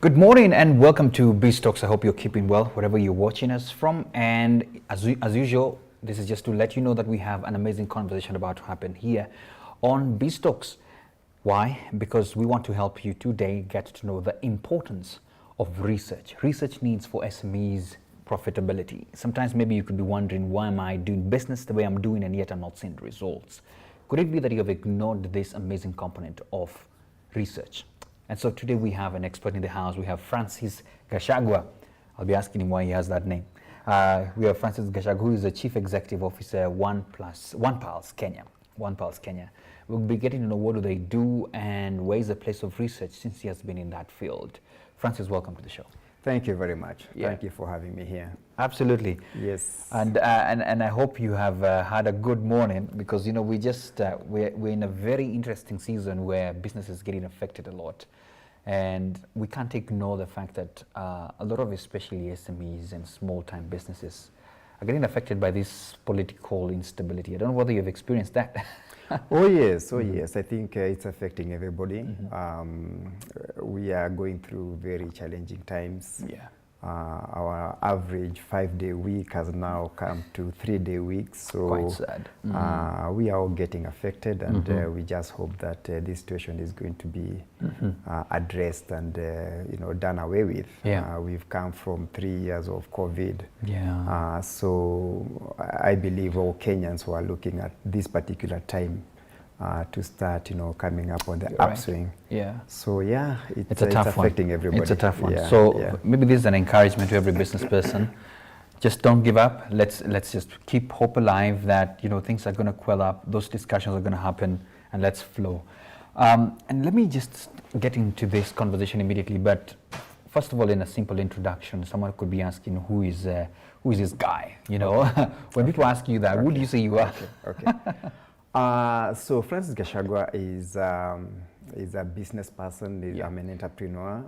Good morning and welcome to Beast Talks. I hope you're keeping well wherever you're watching us from. And as usual, this is just to let you know that we have an amazing conversation about to happen here on Beast Talks. Why? Because we want to help you today get to know the importance of research. Research needs for SMEs profitability. Sometimes maybe you could be wondering, why am I doing business the way I'm doing and yet I'm not seeing results? Could it be that you have ignored this amazing component of research? And so today we have an expert in the house. We have Francis Gachagua. I'll be asking him why he has that name. We have Francis Gachagua, who is the Chief Executive Officer, One Pulse Kenya. One Pulse Kenya. We'll be getting to know what do they do and where is the place of research since he has been in that field. Francis, welcome to the show. Thank you very much. Yeah. Thank you for having me here. Absolutely. Yes. And I hope you have had a good morning because, you know, we're in a very interesting season where business is getting affected a lot. And we can't ignore the fact that a lot of especially SMEs and small-time businesses are getting affected by this political instability. I don't know whether you've experienced that. Oh yes, yes. I think it's affecting everybody. We are going through very challenging times. Yeah. Our average 5-day week has now come to 3-day weeks. So Quite sad. we are all getting affected, and we just hope that this situation is going to be addressed and done away with. Yeah. We've come from 3 years of COVID. Yeah. So I believe all Kenyans who are looking at this particular time to start, coming up on the upswing. Right. Yeah. So yeah, it's a tough affecting one. everybody. It's a tough one. Yeah, So yeah. maybe this is an encouragement to every business person. Just don't give up. Let's just keep hope alive that things are going to quell up. Those discussions are going to happen, and let's flow. And let me just get into this conversation immediately. But first of all, in a simple introduction, someone could be asking, who is this guy? When people ask you that, who do you say you are? Okay. So Francis Gachagua is a business person. I'm an entrepreneur.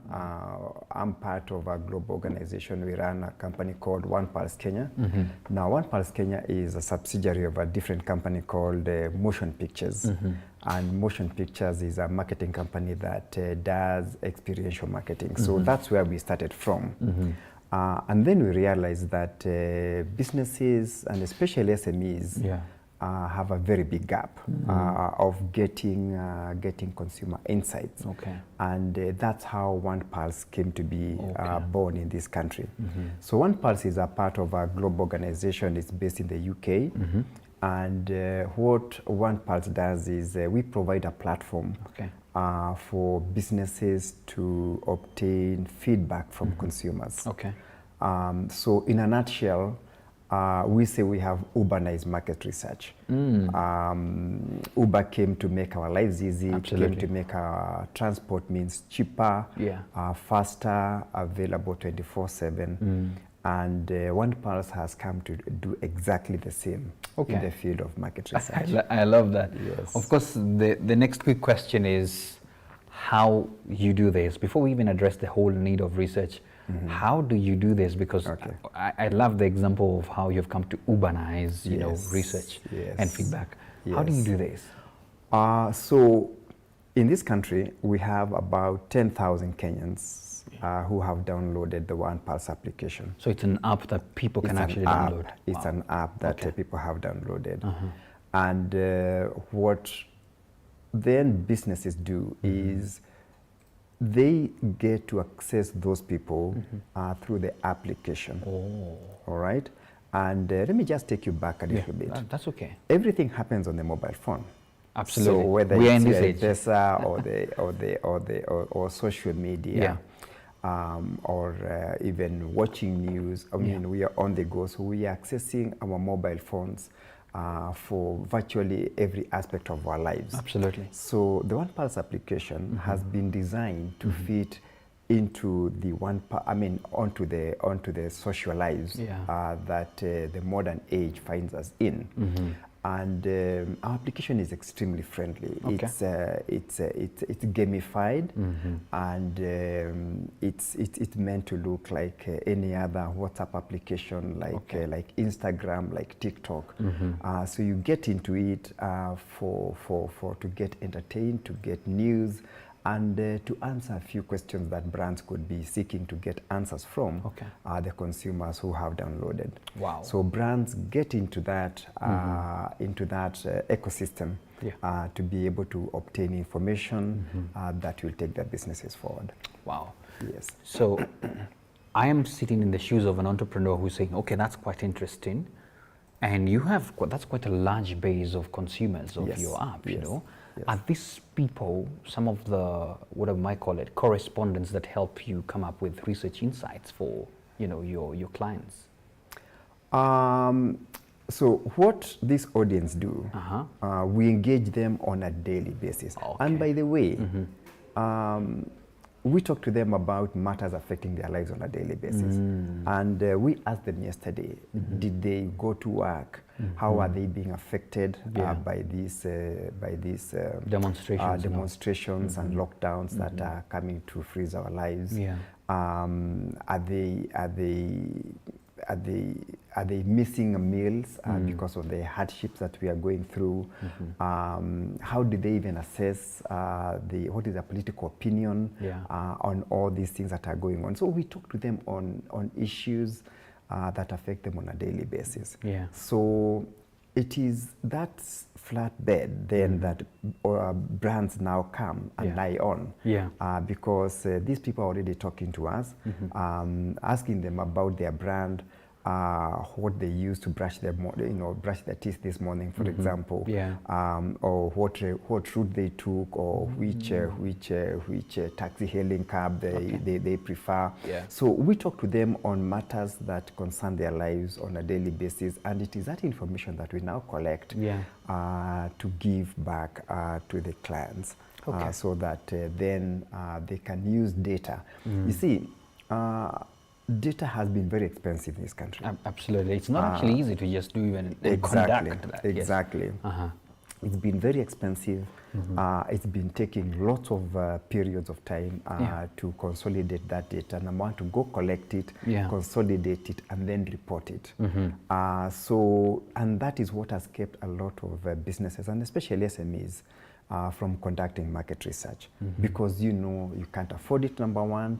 I'm part of a global organization. We run a company called One Pulse Kenya. Now, One Pulse Kenya is a subsidiary of a different company called Motion Pictures. And Motion Pictures is a marketing company that does experiential marketing. So that's where we started from. And then we realized that businesses, and especially SMEs, have a very big gap of getting consumer insights. Okay. And that's how One Pulse came to be born in this country. So One Pulse is a part of a global organization. It's based in the UK. And what One Pulse does is we provide a platform for businesses to obtain feedback from consumers. Okay. So in a nutshell, we say we have urbanized market research. Uber came to make our lives easy. Absolutely. It came to make our transport means cheaper, faster, available 24/7. And One Pulse has come to do exactly the same in the field of market research. I love that. Yes. Of course, the next quick question is how you do this. Before we even address the whole need of research, how do you do this? Because I love the example of how you've come to urbanize, research and feedback. How do you do this? So in this country, we have about 10,000 Kenyans who have downloaded the One Pulse application. So it's an app that people can actually download. It's an app that people have downloaded. And what then businesses do is they get to access those people through the application. All right? And let me just take you back a little bit. That's okay. Everything happens on the mobile phone. Absolutely. So whether we are it's in this age. or social media, or even watching news. I mean, we are on the go, so we are accessing our mobile phones for virtually every aspect of our lives. Absolutely. So the One Pulse application has been designed to fit into the onto the social lives that the modern age finds us in. And our application is extremely friendly. It's gamified, and it's meant to look like any other WhatsApp application, like Instagram, like TikTok. So you get into it to get entertained, to get news, and to answer a few questions that brands could be seeking to get answers from the consumers who have downloaded. Wow. So brands get into that ecosystem to be able to obtain information that will take their businesses forward. Wow. Yes. So I am sitting in the shoes of an entrepreneur who's saying, okay, that's quite interesting. And you have, that's quite a large base of consumers of your app, you know. Yes. Are these people some of the, what I might call it, correspondents that help you come up with research insights for, you know, your clients? So what this audience do, we engage them on a daily basis. And by the way, we talk to them about matters affecting their lives on a daily basis. And we asked them yesterday, did they go to work? How are they being affected by these demonstrations and lockdowns that are coming to freeze our lives? Are they missing meals because of the hardships that we are going through? How do they even assess what is their political opinion on all these things that are going on? So we talk to them on issues that affect them on a daily basis. So it is that flatbed then that brands now come and lie on, because these people are already talking to us, asking them about their brand, what they use to brush their, brush their teeth this morning, for example, or what route they took, or which taxi hailing cab they prefer. So we talk to them on matters that concern their lives on a daily basis, and it is that information that we now collect to give back to the clients, so that then they can use data. You see, data has been very expensive in this country. Absolutely. It's not actually easy to just do even conduct that. Exactly. It's been very expensive. It's been taking lots of periods of time to consolidate that data. And I want to go collect it, consolidate it, and then report it. And that is what has kept a lot of businesses, and especially SMEs, from conducting market research, because you can't afford it, number one.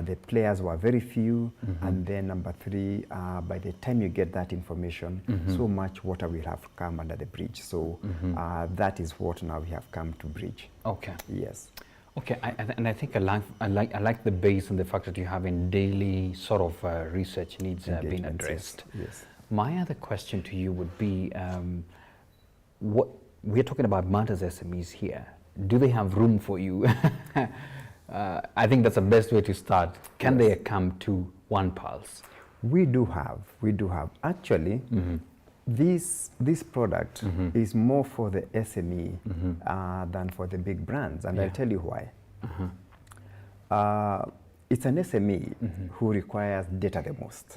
The players were very few, and then number three, by the time you get that information, so much water will have come under the bridge. So that is what now we have come to bridge. Yes. Okay, and I think I like the base and the fact that you have in daily sort of research needs being addressed. Yes. My other question to you would be, we're talking about matters SMEs here. Do they have room for you? I think that's the best way to start. Can they come to One Pulse? We do have. Actually, this product is more for the SME than for the big brands, and I'll tell you why. It's an SME who requires data the most.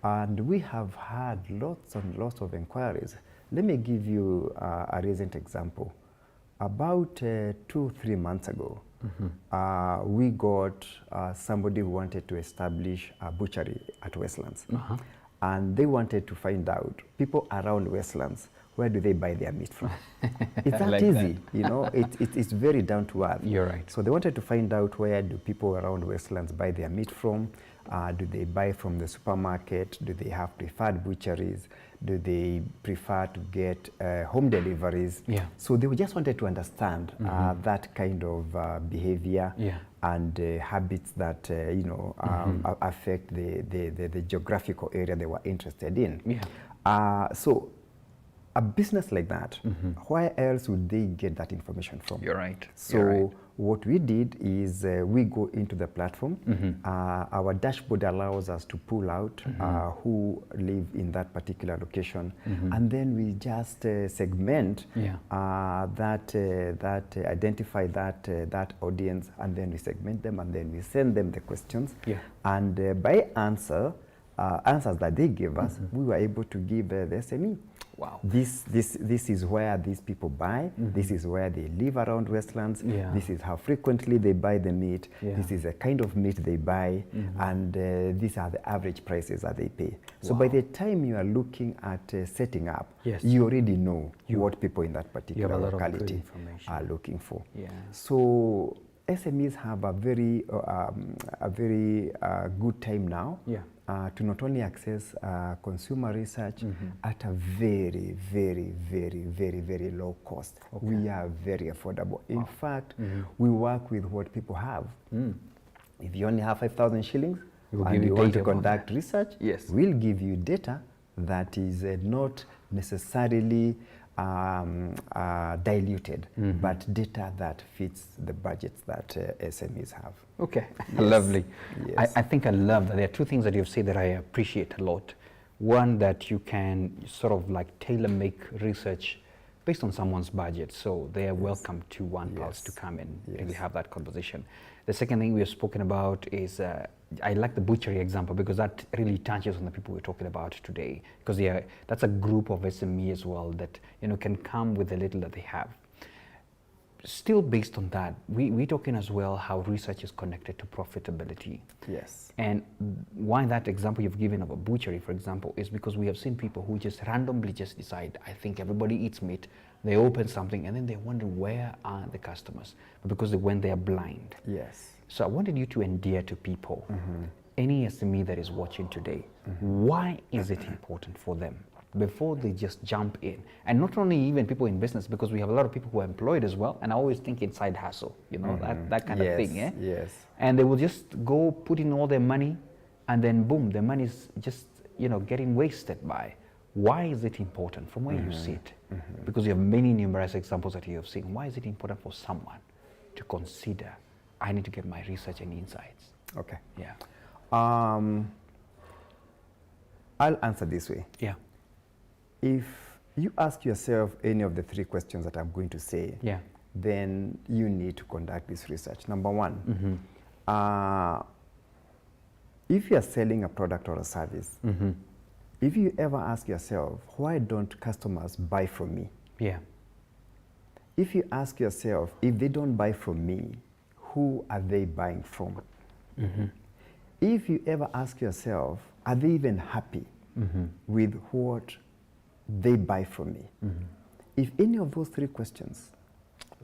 And we have had lots and lots of inquiries. Let me give you a recent example. About 2-3 months ago, we got somebody who wanted to establish a butchery at Westlands. And they wanted to find out, people around Westlands, where do they buy their meat from? It's that like easy, it's very down to earth. You're right. So they wanted to find out, where do people around Westlands buy their meat from? Do they buy from the supermarket? Do they have preferred butcheries? Do they prefer to get home deliveries? So they just wanted to understand that kind of behavior and habits that affect the geographical area they were interested in. So a business like that, where else would they get that information from? You're right. So what we did is we go into the platform. Our dashboard allows us to pull out who live in that particular location, and then we just segment that identify that audience, and then we segment them, and then we send them the questions. And by answers that they gave us, we were able to give the SME. Wow. This is where these people buy. This is where they live around Westlands. This is how frequently they buy the meat. This is the kind of meat they buy, and these are the average prices that they pay. So by the time you are looking at setting up, you already know what people in that particular locality are looking for. So SMEs have a very good time now to not only access consumer research at a very, very, very, very, very low cost. Okay. We are very affordable. In fact, we work with what people have. If you only have 5,000 shillings and you want to conduct research, we'll give you data that is not necessarily diluted, but data that fits the budgets that SMEs have. Okay, Yes. Lovely. Yes. I think I love that. There are two things that you've said that I appreciate a lot. One, that you can sort of like tailor make research based on someone's budget, so they are welcome to One Pulse to come and really have that conversation. The second thing we have spoken about is, I like the butchery example because that really touches on the people we're talking about today, because that's a group of SME as well that can come with the little that they have. Still based on that, we're talking as well how research is connected to profitability. Yes. And why that example you've given of a butchery, for example, is because we have seen people who just randomly just decide, I think everybody eats meat, they open something and then they wonder where are the customers, because they went there blind. Yes. So I wanted you to endear to people, any SME that is watching today, why is it important for them before they just jump in? And not only even people in business, because we have a lot of people who are employed as well, and I always think inside hustle, that kind of thing. Yes. And they will just go put in all their money, and then boom, the money is just getting wasted by. Why is it important from where you sit? Because you have many numerous examples that you have seen. Why is it important for someone to consider, I need to get my research and insights? Okay. Yeah. I'll answer this way. Yeah. If you ask yourself any of the three questions that I'm going to say, then you need to conduct this research. Number one, if you're selling a product or a service, if you ever ask yourself, why don't customers buy from me? Yeah. If you ask yourself, if they don't buy from me, who are they buying from? If you ever ask yourself, are they even happy with what they buy from me? If any of those three questions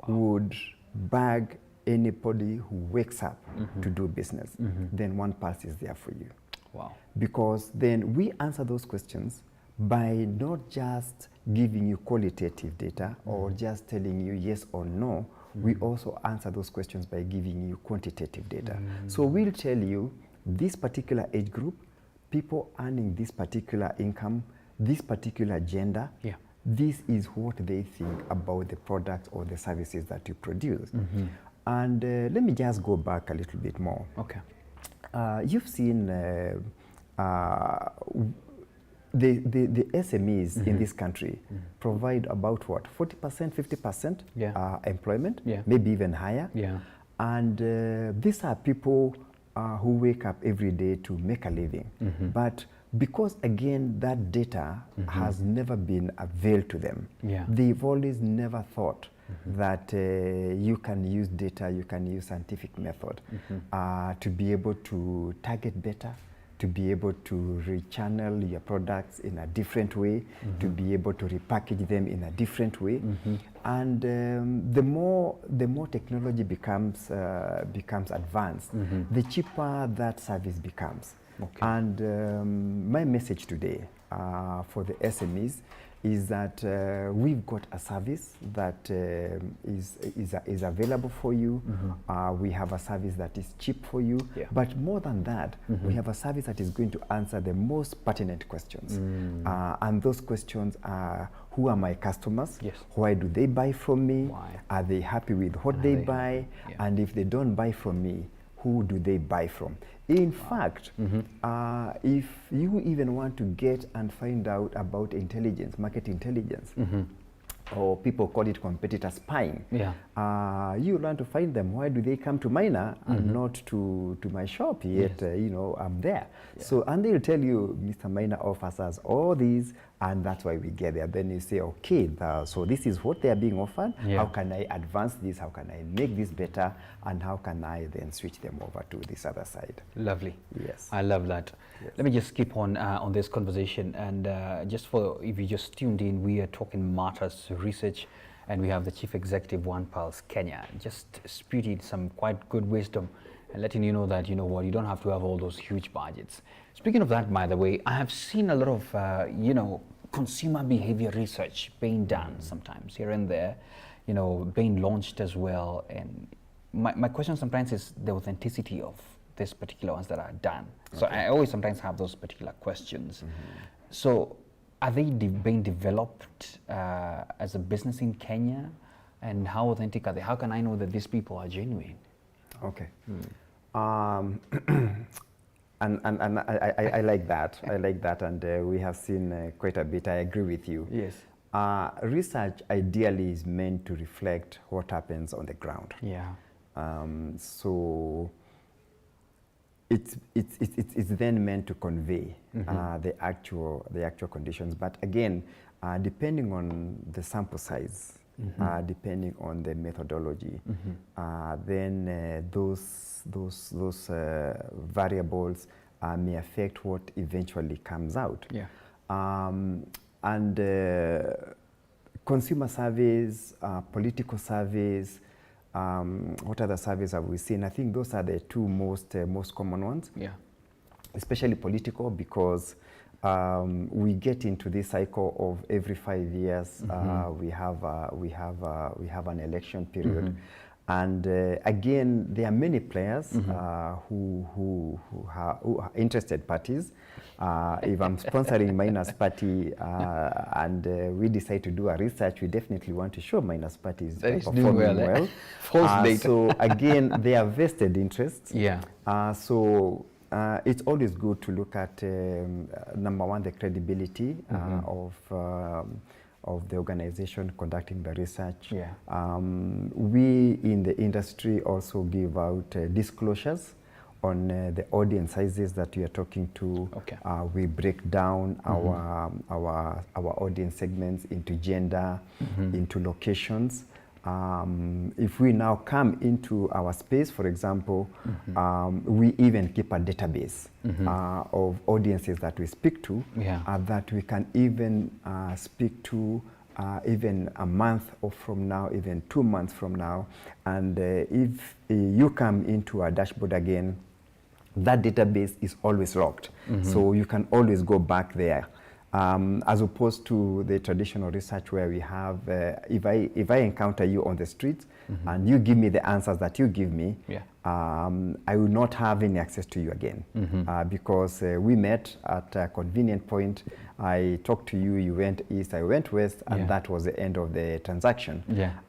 would bag anybody who wakes up to do business, then One Pulse is there for you. Wow. Because then we answer those questions by not just giving you qualitative data or just telling you yes or no. We also answer those questions by giving you quantitative data. So we'll tell you this particular age group, people earning this particular income, this particular gender, this is what they think about the products or the services that you produce. And let me just go back a little bit more. Okay. You've seen the SMEs in this country provide about what, 40%, 50% employment, maybe even higher. And these are people who wake up every day to make a living. But because again that data has never been availed to them, they've always never thought that you can use data, you can use scientific method to be able to target better, to be able to rechannel your products in a different way, to be able to repackage them in a different way. And the more technology becomes advanced, the cheaper that service becomes. And my message today for the SMEs is that we've got a service that is available for you. We have a service that is cheap for you. But more than that, we have a service that is going to answer the most pertinent questions. And those questions are, who are my customers? Why do they buy from me? Why? Are they happy with what they buy? And if they don't buy from me, who do they buy from? In fact, if you even want to get and find out about intelligence, market intelligence, or people call it competitor spying, you learn to find them. Why do they come to Minor and not to my shop? Yet, I'm there. So, and they'll tell you, Mr. Minor offers us all these, and that's why we get there. Then you say, okay, so this is what they are being offered. How can I advance this? How can I make this better? And how can I then switch them over to this other side? Lovely. Yes. I love that. Let me just keep on this conversation. And just for, if you just tuned in, we are talking matters research. and we have the Chief Executive, One Pulse Kenya, just spewing some quite good wisdom and letting you know that, you know what, you don't have to have all those huge budgets. Speaking of that, by the way, I have seen a lot of, you know, consumer behavior research being done sometimes here and there, you know, being launched as well. And my question sometimes is the authenticity of these particular ones that are done. So I always sometimes have those particular questions. So are they being developed as a business in Kenya? And how authentic are they? How can I know that these people are genuine? Okay. And I like that. I like that, and we have seen quite a bit. I agree with you. Yes. Research ideally is meant to reflect what happens on the ground. Yeah. So it's then meant to convey the actual conditions. But again, depending on the sample size, depending on the methodology, then those variables may affect what eventually comes out. Yeah. And consumer surveys, political surveys, what other surveys have we seen? I think those are the two most common ones. Yeah. Especially political, because we get into this cycle of every 5 years we have an election period. And again, there are many players who are interested parties. If I'm sponsoring Minus Party and we decide to do a research, we definitely want to show Minus Party is performing well. False data. So again, they are vested interests. Yeah. So it's always good to look at, number one, the credibility of the organization conducting the research. Yeah. We in the industry also give out disclosures on the audience sizes that we are talking to. Okay. We break down our audience segments into gender, into locations. If we now come into our space, for example, we even keep a database of audiences that we speak to, that we can even speak to even a month or from now, even 2 months from now. And if you come into our dashboard again, that database is always locked. So you can always go back there. As opposed to the traditional research where we have, if I encounter you on the streets and you give me the answers that you give me, I will not have any access to you again because we met at a convenient point. I talked to you, you went east, I went west, and that was the end of the transaction.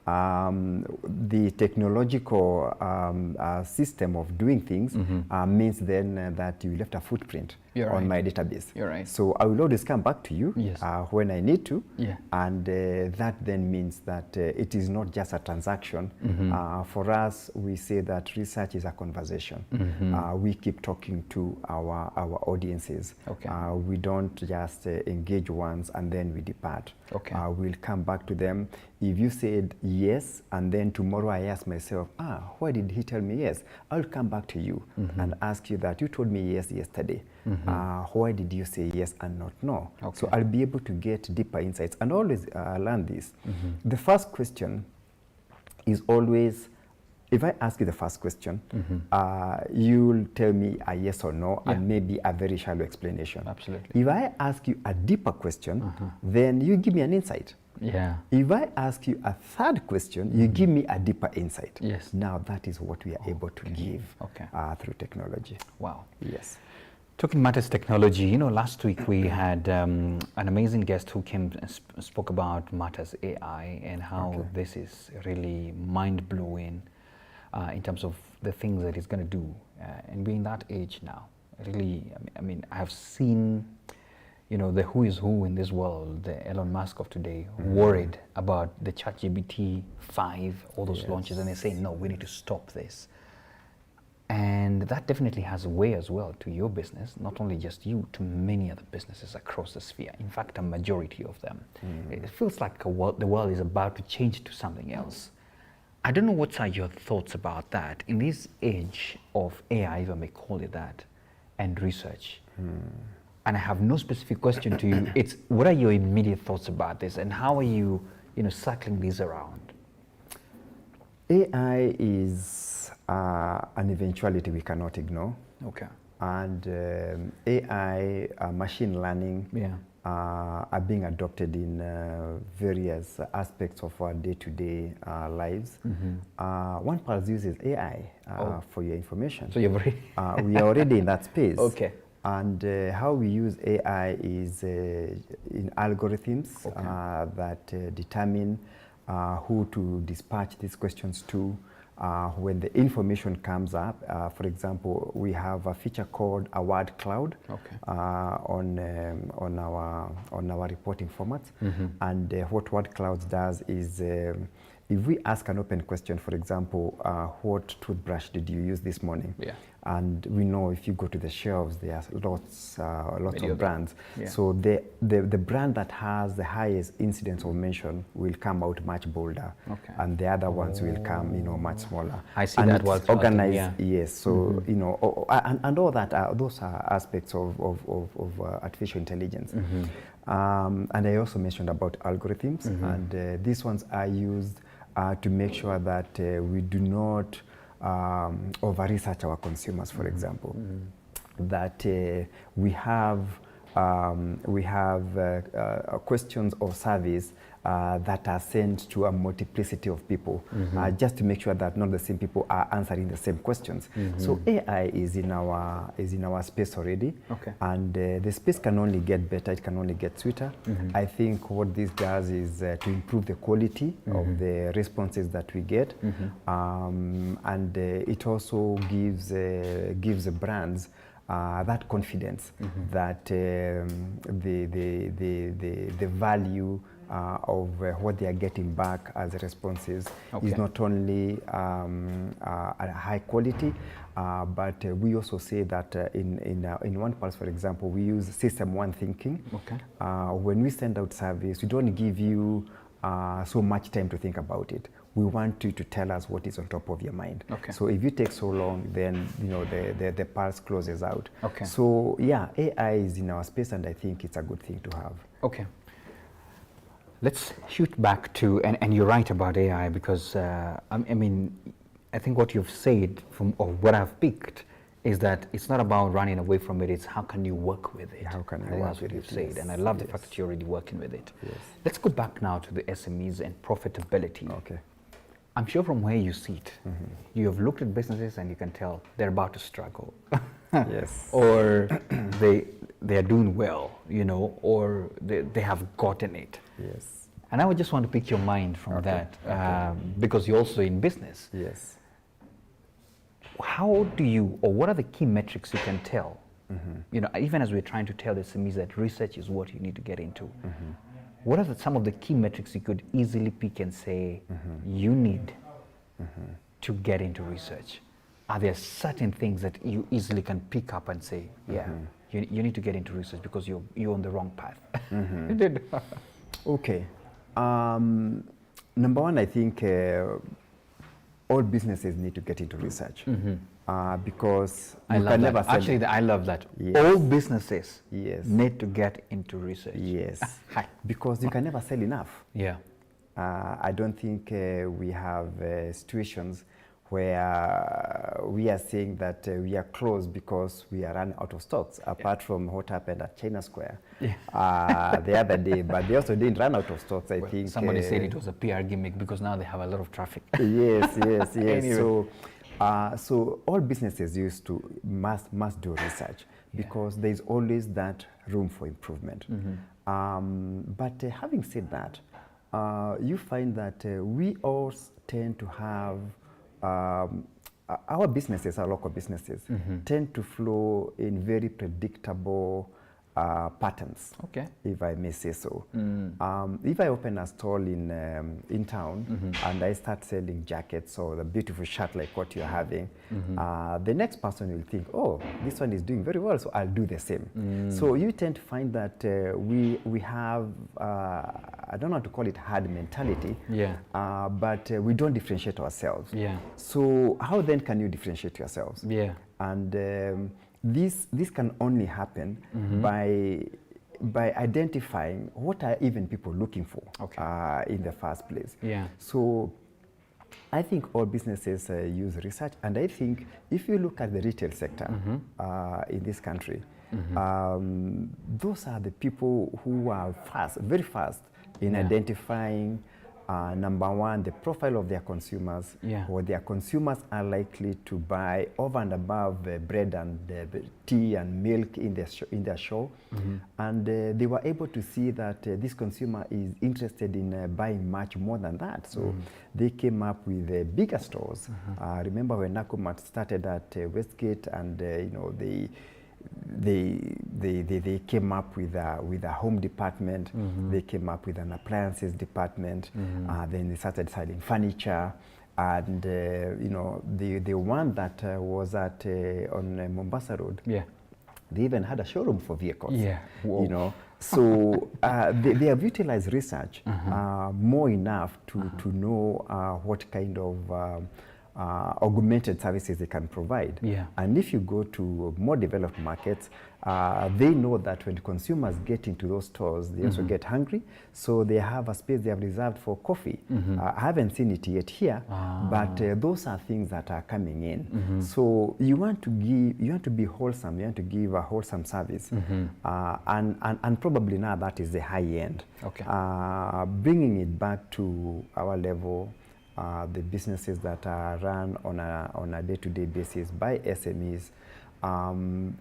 The technological system of doing things means then that you left a footprint on my database. You're right. So I will always come back to you when I need to, and that then means that it is not just a transaction. For us, we say that research is a conversation. We keep talking to our audiences. We don't just engage once and then we depart. We'll come back to them. If you said yes, and then tomorrow I ask myself, why did he tell me yes? I'll come back to you and ask you that you told me yes yesterday. Why did you say yes and not no? So I'll be able to get deeper insights and always learn this. The first question is always, if I ask you the first question, you'll tell me a yes or no and maybe a very shallow explanation. Absolutely. If I ask you a deeper question, then you give me an insight. If I ask you a third question, you give me a deeper insight. Now that is what we are able to give through technology. Wow. Yes. Talking matters technology, you know, last week we had an amazing guest who came and spoke about Matters AI and how this is really mind-blowing in terms of the things that it's going to do. And being that age now, really, I mean, I have seen, you know, the who is who in this world, the Elon Musk of today, worried about the ChatGPT 5, all those launches, and they're saying, no, we need to stop this. And that definitely has a way as well to your business, not only just you, to many other businesses across the sphere. In fact, a majority of them. It feels like the world is about to change to something else. I don't know what are your thoughts about that in this age of AI, if I may call it that, and research. And I have no specific question to you. It's what are your immediate thoughts about this, and how are you circling this around? AI is an eventuality we cannot ignore. Okay. And AI, machine learning, are being adopted in various aspects of our day-to-day lives. One Pulse uses AI for your information. So you're very we are already in that space. Okay. And how we use AI is in algorithms that determine who to dispatch these questions to. When the information comes up, for example, we have a feature called a word cloud on our reporting formats. And what word clouds does is if we ask an open question, for example, what toothbrush did you use this morning? And we know if you go to the shelves, there are lots of brands. So the brand that has the highest incidence of mention will come out much bolder, and the other ones will come, much smaller. I see and that was organized. Yes. So and all that those are aspects of artificial intelligence. And I also mentioned about algorithms, and these ones are used to make sure that we do not over-research our consumers, for example. That we have questions or surveys that are sent to a multiplicity of people, just to make sure that not the same people are answering the same questions. So AI is in our space already, and the space can only get better. It can only get sweeter. I think what this does is to improve the quality of the responses that we get, and it also gives the brands that confidence that the value of what they are getting back as responses is not only a high quality, but we also say that in One Pulse, for example, we use system one thinking. When we send out service, we don't give you so much time to think about it. We want you to tell us what is on top of your mind. So if you take so long, then the pulse closes out. So yeah, AI is in our space, and I think it's a good thing to have. Okay. Let's shoot back to, and you're right about AI, because I mean, I think what you've said or what I've picked is that it's not about running away from it, it's how can you work with it. How can you work work with it? That's what you've said, and I love the fact that you're already working with it. Let's go back now to the SMEs and profitability. I'm sure from where you sit, you have looked at businesses and you can tell they're about to struggle. Or they are doing well, or they have gotten it. And I would just want to pick your mind from that, because you're also in business. How do you, or what are the key metrics you can tell? Even as we're trying to tell the SMEs that research is what you need to get into. What are some of the key metrics you could easily pick and say you need to get into research? Are there certain things that you easily can pick up and say, you need to get into research because you're on the wrong path? Okay. Number one, I think all businesses need to get into research, because I love that. All businesses need to get into research. Because you can never sell enough. I don't think we have situations where we are saying that we are closed because we are running out of stocks, apart from what happened at China Square the other day. But they also didn't run out of stocks, I think. Somebody said it was a PR gimmick because now they have a lot of traffic. Anyway. So all businesses must do research, because there's always that room for improvement. But having said that, you find that we all tend to have our businesses, our local businesses, tend to flow in very predictable patterns, if I may say so. If I open a stall in town and I start selling jackets or the beautiful shirt like what you're having, the next person will think, oh, this one is doing very well, so I'll do the same. So you tend to find that we have, I don't know how to call it herd mentality, but we don't differentiate ourselves. So how then can you differentiate yourselves? And this can only happen by by identifying what are even people looking for in the first place. Yeah. So I think all businesses use research, and I think if you look at the retail sector in this country, those are the people who are very fast in identifying number one, the profile of their consumers, or their consumers are likely to buy over and above bread and tea and milk in their show. And they were able to see that this consumer is interested in buying much more than that. So they came up with bigger stores. Remember when Nakumatt started at Westgate, and you know, they came up with a home department. They came up with an appliances department. Then they started selling furniture, and you know, the one that was at on Mombasa Road. Yeah, they even had a showroom for vehicles. Yeah, you know. So they have utilized research more enough to know what kind of augmented services they can provide. Yeah. And if you go to more developed markets, they know that when consumers get into those stores, they also get hungry. So they have a space they have reserved for coffee. I haven't seen it yet here, but those are things that are coming in. So you want to be wholesome. You want to give a wholesome service, and probably now that is the high end. Okay. Bringing it back to our level. The businesses that are run on a day-to-day basis by SMEs,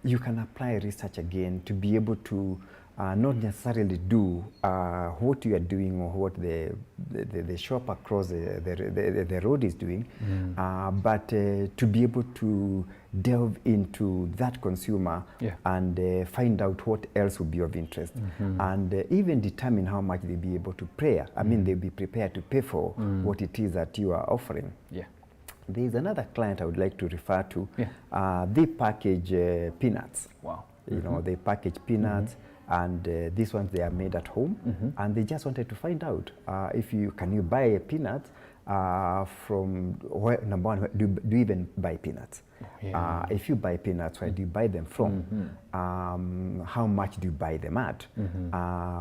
you can apply research again to be able to not necessarily do what you are doing or what the shop across the road is doing, but to be able to delve into that consumer and find out what else would be of interest, and even determine how much they'll be able to pay. I mean, they'll be prepared to pay for what it is that you are offering. Yeah. There's another client I would like to refer to. They package peanuts. Wow. You know, they package peanuts. And these ones, they are made at home, and they just wanted to find out if can you buy a peanut from where, number one, do you even buy peanuts? If you buy peanuts, where do you buy them from? How much do you buy them at?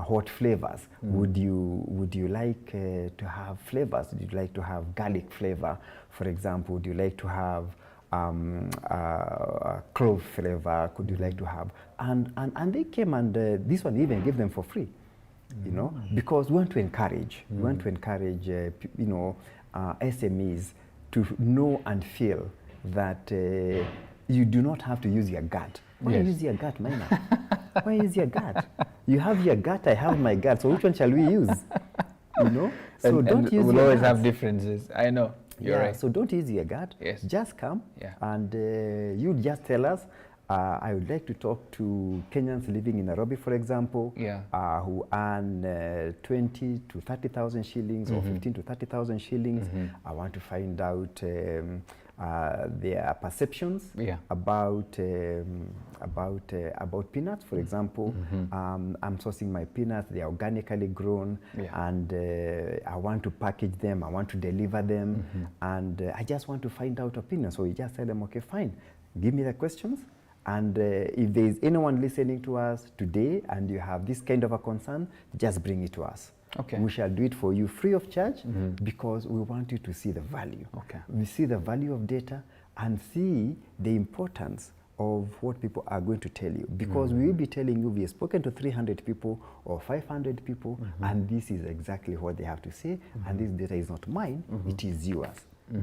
What flavors? Would you like to have flavors? Would you like to have garlic flavor, for example? Would you like to have clove flavor? Could you like to have, and they came, and this one even gave them for free, you know, because we want to encourage, you know, SMEs to know and feel that you do not have to use your gut. Why use your gut, Maina? Why use your gut? You have your gut, I have my gut, so which one shall we use? You know, so don't use. We'll always have differences. I know. You're right. So don't use your gut. Yes. Just come and you just tell us, I would like to talk to Kenyans living in Nairobi, for example, who earn 20 to 30,000 shillings or 15 to 30,000 shillings. I want to find out their perceptions about peanuts, for example. I'm sourcing my peanuts, they are organically grown, and I want to package them, I want to deliver them, and I just want to find out opinions. So we just tell them, okay, fine, give me the questions, and if there is anyone listening to us today and you have this kind of a concern, just bring it to us. Okay. We shall do it for you free of charge, because we want you to see the value. Okay. We see the value of data and see the importance of what people are going to tell you, because we will be telling you we have spoken to 300 people or 500 people, and this is exactly what they have to say, and this data is not mine, it is yours.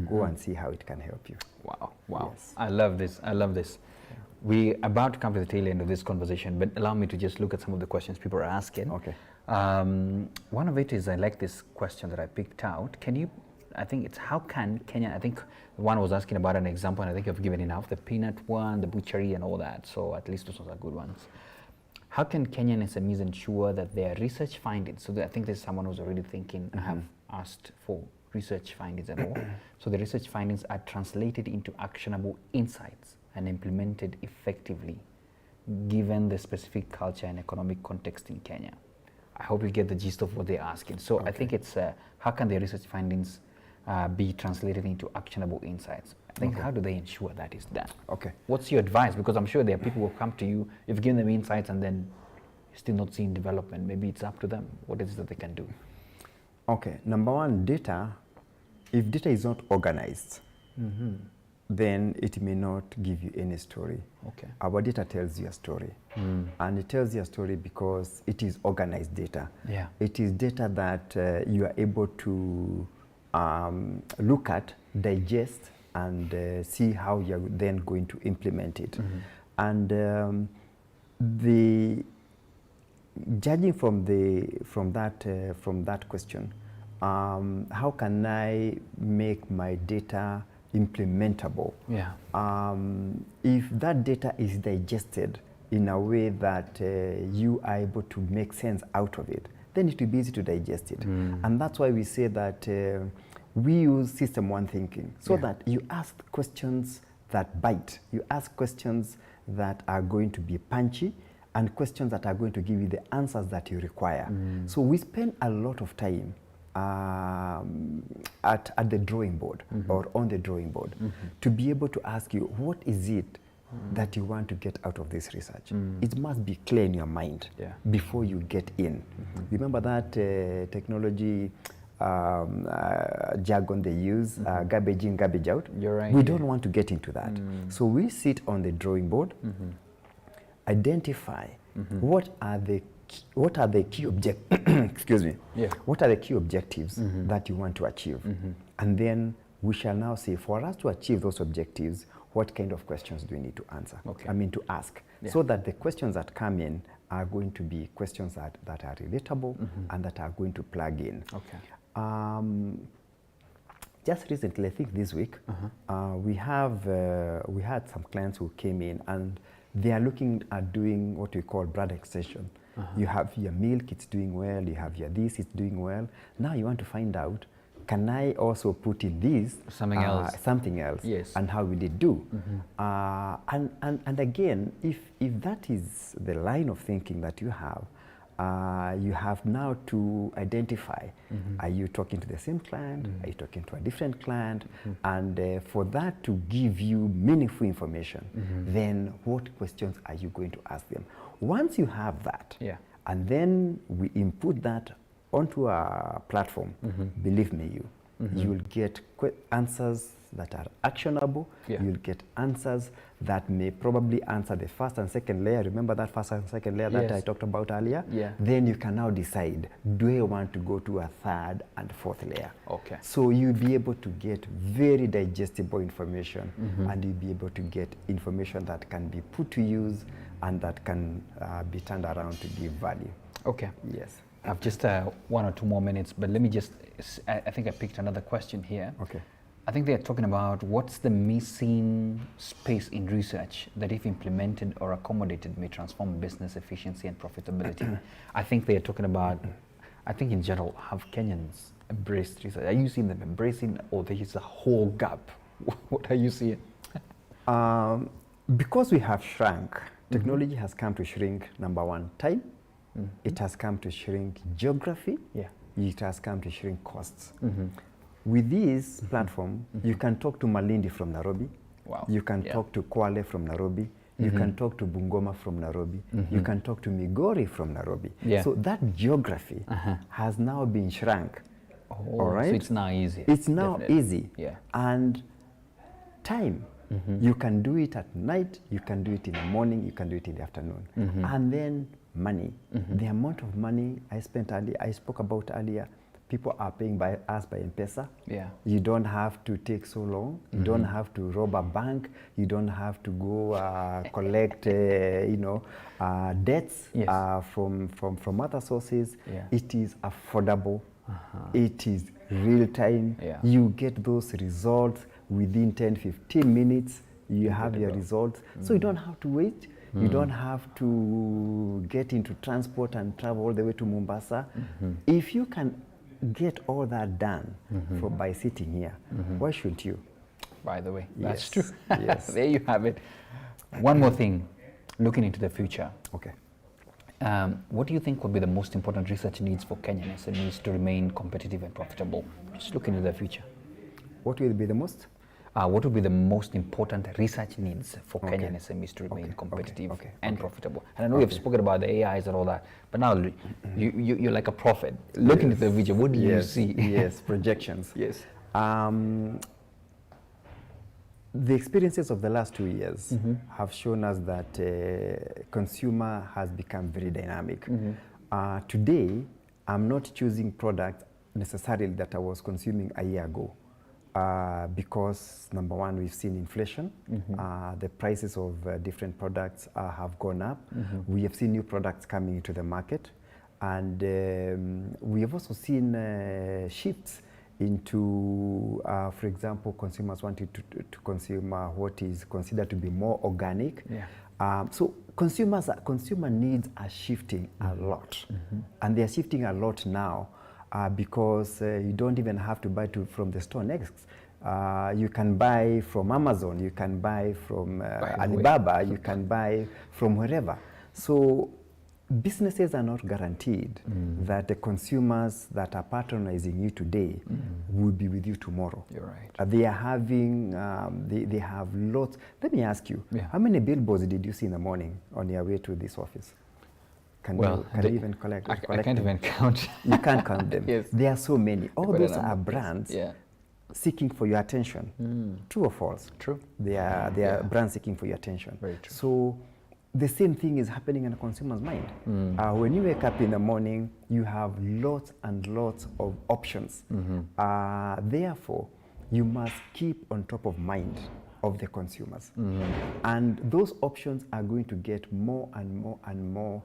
Go and see how it can help you. Wow, wow. Yes. I love this, I love this. We're about to come to the tail end of this conversation, but allow me to just look at some of the questions people are asking. Okay. One of it is, I like this question that I picked out. Can you, I think it's how can Kenya, I think one was asking about an example, and I think you've given enough, the peanut one, the butchery and all that, so at least those are good ones. How can Kenyan SMEs ensure that their research findings, so I think there's someone who's already thinking, have asked for research findings and all, so the research findings are translated into actionable insights and implemented effectively, given the specific culture and economic context in Kenya. I hope you get the gist of what they're asking. So I think it's, how can the research findings be translated into actionable insights? I think how do they ensure that is done? Okay. What's your advice? Because I'm sure there are people who come to you, you've given them insights, and then still not seeing development. Maybe it's up to them. What is it that they can do? Okay, number one, data. If data is not organized, then it may not give you any story. Okay. Our data tells you a story. And it tells you a story because it is organized data. Yeah. It is data that you are able to look at, digest, and see how you're then going to implement it. And judging from that question, how can I make my data implementable? Yeah. If that data is digested in a way that you are able to make sense out of it, then it will be easy to digest it. And that's why we say that we use system one thinking, so that you ask questions that bite. You ask questions that are going to be punchy, and questions that are going to give you the answers that you require. So we spend a lot of time at the drawing board or on the drawing board to be able to ask you, what is it that you want to get out of this research? It must be clear in your mind before you get in. Remember that technology jargon they use, garbage in, garbage out? You're right. We don't want to get into that. So we sit on the drawing board, identify what are the key excuse me. Yeah. What are the key objectives that you want to achieve? And then we shall now say, for us to achieve those objectives, what kind of questions do we need to answer? Okay. I mean, to ask. So that the questions that come in are going to be questions that are relatable and that are going to plug in. Okay. Just recently, I think this week, we had some clients who came in and they are looking at doing what we call brand extension. You have your milk, it's doing well. You have your this, it's doing well. Now you want to find out, can I also put in this? Something else. Something else. Yes. And how will it do? And again, if that is the line of thinking that you have now to identify, are you talking to the same client? Are you talking to a different client? And for that to give you meaningful information, then what questions are you going to ask them? Once you have that, and then we input that onto a platform, believe me, you will get answers that are actionable. You'll get answers that may probably answer the first and second layer. Remember that first and second layer that I talked about earlier? Then you can now decide, do I want to go to a third and fourth layer? Okay. So you'll be able to get very digestible information, and you'll be able to get information that can be put to use and that can be turned around to give value. Okay. Yes. I've just 1 or 2 more minutes, but let me just, I think I picked another question here. Okay. I think they're talking about what's the missing space in research that, if implemented or accommodated, may transform business efficiency and profitability. I think they're talking about, I think in general, have Kenyans embraced research? Are you seeing them embracing, or there is a whole gap? What are you seeing? Because we have shrunk, technology has come to shrink, number one, time. It has come to shrink geography. It has come to shrink costs. With this platform, you can talk to Malindi from Nairobi. Wow. You can talk to Kwale from Nairobi. You can talk to Bungoma from Nairobi. You can talk to Migori from Nairobi. So that geography has now been shrunk. All right? So it's now easy. It's now easy. Yeah. And time. You can do it at night. You can do it in the morning. You can do it in the afternoon. And then money. The amount of money I spoke about earlier, people are paying by us by M-Pesa. You don't have to take so long. You don't have to rob a bank. You don't have to go collect, debts from other sources. It is affordable. It is real time. You get those results within 10-15 minutes. You have your results. So you don't have to wait. You don't have to get into transport and travel all the way to Mombasa. If you can get all that done by sitting here, why shouldn't you? By the way, that's true. Yes. There you have it. One more thing, looking into the future. Okay. What do you think would be the most important research needs for Kenyan SMEs to remain competitive and profitable? Just looking into the future. What will be the most? what would be the most important research needs for Okay. Kenyan SMEs to remain competitive Okay. and Okay. profitable? And I know we've spoken about the AIs and all that, but now you're like a prophet. Looking at the vision, what do you see? Yes, projections. Yes. The experiences of the last 2 years have shown us that consumer has become very dynamic. Today, I'm not choosing products necessarily that I was consuming a year ago because, number one, we've seen inflation. The prices of different products have gone up. We have seen new products coming into the market. And we have also seen shifts into, for example, consumers wanting to consume what is considered to be more organic. Yeah. So consumer needs are shifting a lot, and they are shifting a lot now because you don't even have to buy from the store next. You can buy from Amazon, you can buy from Alibaba, you can buy from wherever. So businesses are not guaranteed that the consumers that are patronizing you today will be with you tomorrow. You're right. They are having, they have lots. Let me ask you, how many billboards did you see in the morning on your way to this office? Can you even collect? I can't even count. You can't count them. Yes. There are so many. All those are brands seeking for your attention. True or false? True. They are brands seeking for your attention. Very true. So the same thing is happening in a consumer's mind. When you wake up in the morning, you have lots and lots of options. Therefore, you must keep on top of mind of the consumers. And those options are going to get more and more and more,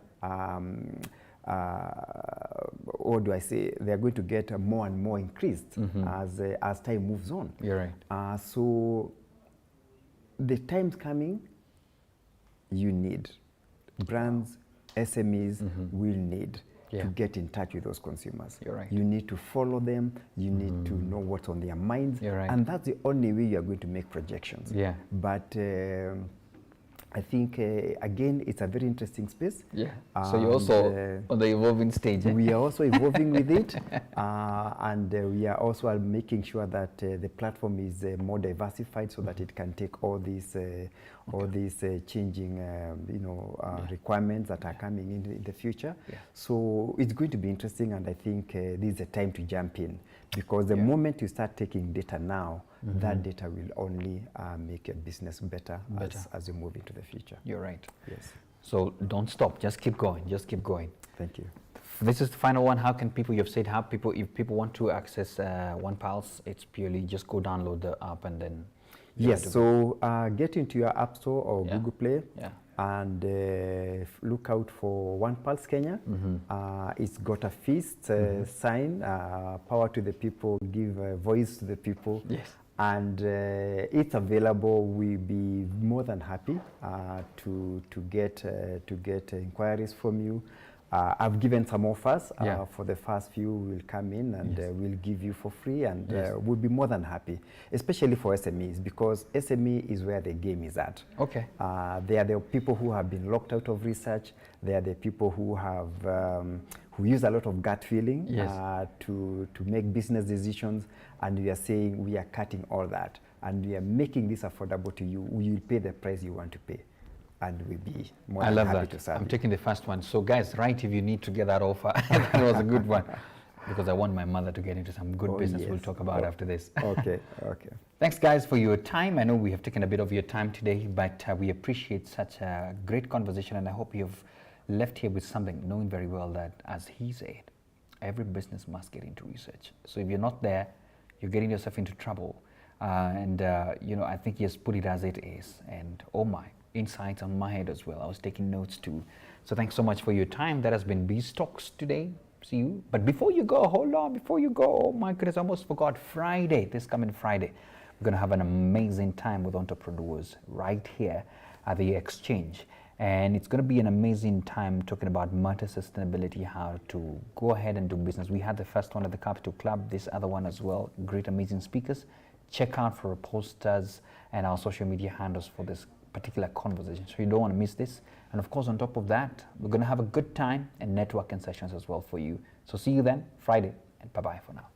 what do I say? They're going to get more and more increased as time moves on. You're right. So the time's coming. You need brands, SMEs will need to get in touch with those consumers. You're right. You need to follow them. You need to know what's on their minds. You're right. And that's the only way you are going to make projections. Yeah. But I think, again, it's a very interesting space. Yeah. So you're also on the evolving stage. We are also evolving with it. And we are also making sure that the platform is more diversified so that it can take all these changing requirements that are coming in the future. So it's going to be interesting, and I think this is a time to jump in, because the moment you start taking data now, that data will only make your business better. As you move into the future. You're right. Yes. So don't stop. Just keep going. Just keep going. Thank you. This is the final one. How can people, you've said, if people want to access One Pulse, it's purely just go download the app and then. Yes. So get into your App Store or Google Play. And look out for One Pulse Kenya. It's got a fist sign, power to the people, give voice to the people. Yes. And it's available. We'll be more than happy to get inquiries from you. I've given some offers for the first few. Will come in and we'll give you for free, and we'll be more than happy, especially for SMEs, because SME is where the game is at. Okay. They are the people who have been locked out of research. They are the people who have who use a lot of gut feeling to make business decisions, and we are saying we are cutting all that, and we are making this affordable to you. You will pay the price you want to pay, and we'll be more than happy to serve you. I'm taking the first one. So guys, write if you need to get that offer. That was a good one, because I want my mother to get into some good business. We'll talk about after this. Okay. Thanks guys for your time. I know we have taken a bit of your time today, but we appreciate such a great conversation, and I hope you've left here with something, knowing very well that, as he said, every business must get into research. So if you're not there, you're getting yourself into trouble. I think he has put it as it is. And oh my, insights on my head as well. I was taking notes too. So thanks so much for your time. That has been Bees Talks today. See you. But before you go, hold on, before you go, oh my goodness, I almost forgot. Friday, this coming Friday, we're going to have an amazing time with entrepreneurs right here at the Exchange. And it's going to be an amazing time talking about matter sustainability, how to go ahead and do business. We had the first one at the Capital Club, this other one as well. Great, amazing speakers. Check out for our posters and our social media handles for this particular conversation. So you don't want to miss this. And of course, on top of that, we're going to have a good time and networking sessions as well for you. So see you then, Friday, and bye-bye for now.